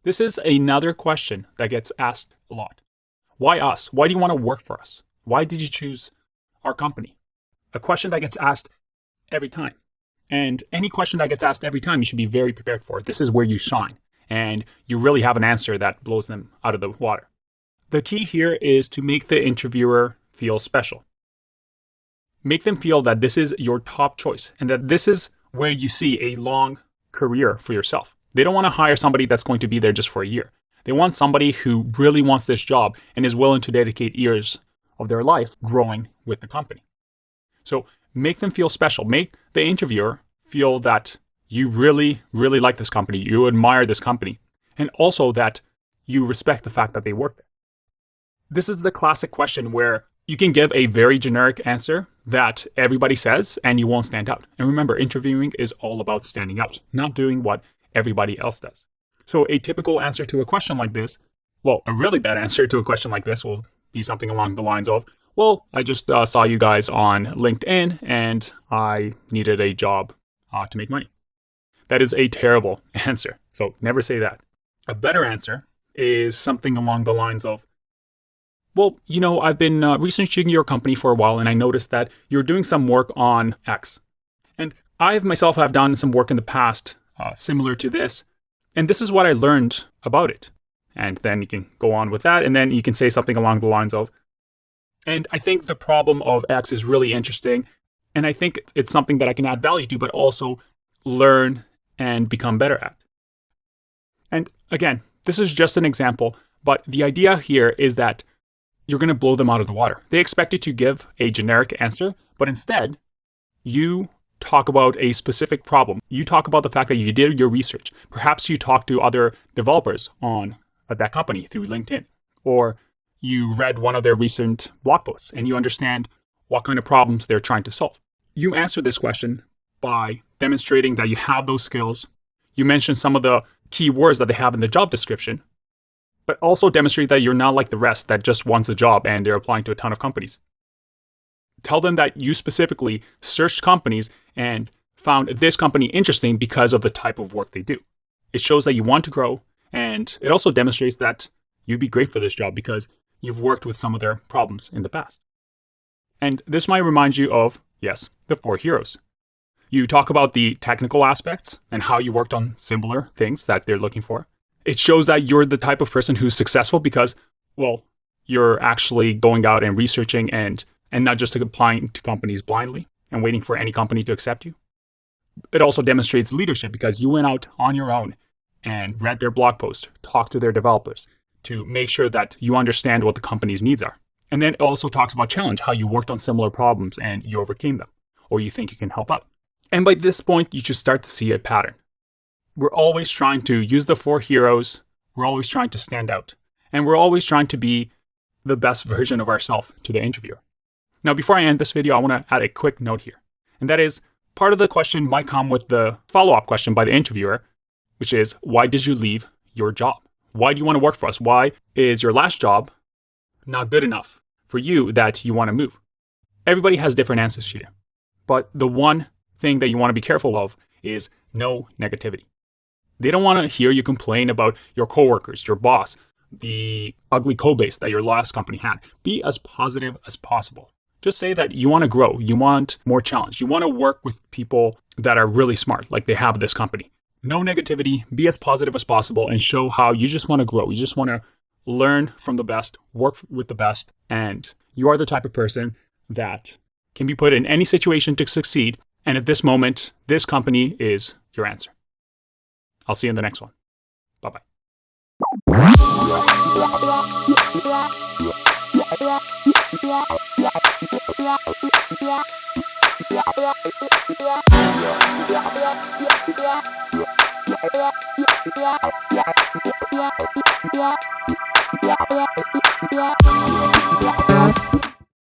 This is another question that gets asked a lot. Why us? Why do you want to work for us? Why did you choose our company? A question that gets asked every time. And any question that gets asked every time, you should be very prepared for. This is where you shine. And you really have an answer that blows them out of the water. The key here is to make the interviewer feel special. Make them feel that this is your top choice and that this is where you see a long career for yourself. They don't want to hire somebody that's going to be there just for a year. They want somebody who really wants this job and is willing to dedicate years of their life growing with the company. So make them feel special. Make the interviewer feel that you really, really like this company. You admire this company. And also that you respect the fact that they work there. This is the classic question where you can give a very generic answer that everybody says and you won't stand out. And remember, interviewing is all about standing out, not doing what everybody else does. So a typical answer to a question like this, well, a really bad answer to a question like this will be something along the lines of, well, I just saw you guys on LinkedIn and I needed a job to make money. That is a terrible answer. So never say that. A better answer is something along the lines of, well, I've been researching your company for a while and I noticed that you're doing some work on X. And I myself have done some work in the past similar to this. And this is what I learned about it. And then you can go on with that. And then you can say something along the lines of, and I think the problem of X is really interesting. And I think it's something that I can add value to, but also learn and become better at. And again, this is just an example, but the idea here is that you're going to blow them out of the water. They expect you to give a generic answer, but instead, you talk about a specific problem. You talk about the fact that you did your research. Perhaps you talked to other developers on that company through LinkedIn, or you read one of their recent blog posts and you understand what kind of problems they're trying to solve. You answer this question by demonstrating that you have those skills. You mention some of the key words that they have in the job description, but also demonstrate that you're not like the rest that just wants a job and they're applying to a ton of companies. Tell them that you specifically searched companies and found this company interesting because of the type of work they do. It shows that you want to grow, and it also demonstrates that you'd be great for this job because you've worked with some of their problems in the past. And this might remind you of, yes, the 4 heroes. You talk about the technical aspects and how you worked on similar things that they're looking for. It shows that you're the type of person who's successful because, well, you're actually going out and researching and not just applying to companies blindly and waiting for any company to accept you. It also demonstrates leadership because you went out on your own and read their blog post, talked to their developers to make sure that you understand what the company's needs are. And then it also talks about challenge, how you worked on similar problems and you overcame them, or you think you can help out. And by this point, you should start to see a pattern. We're always trying to use the 4 heroes. We're always trying to stand out. And we're always trying to be the best version of ourselves to the interviewer. Now, before I end this video, I want to add a quick note here. And that is, part of the question might come with the follow-up question by the interviewer, which is, why did you leave your job? Why do you want to work for us? Why is your last job not good enough for you that you want to move? Everybody has different answers here. But the one thing that you want to be careful of is no negativity. They don't want to hear you complain about your coworkers, your boss, the ugly code base that your last company had. Be as positive as possible. Just say that you want to grow. You want more challenge. You want to work with people that are really smart, like they have at this company. No negativity. Be as positive as possible and show how you just want to grow. You just want to learn from the best, work with the best, and you are the type of person that can be put in any situation to succeed. And at this moment, this company is your answer. I'll see you in the next one. Bye-bye.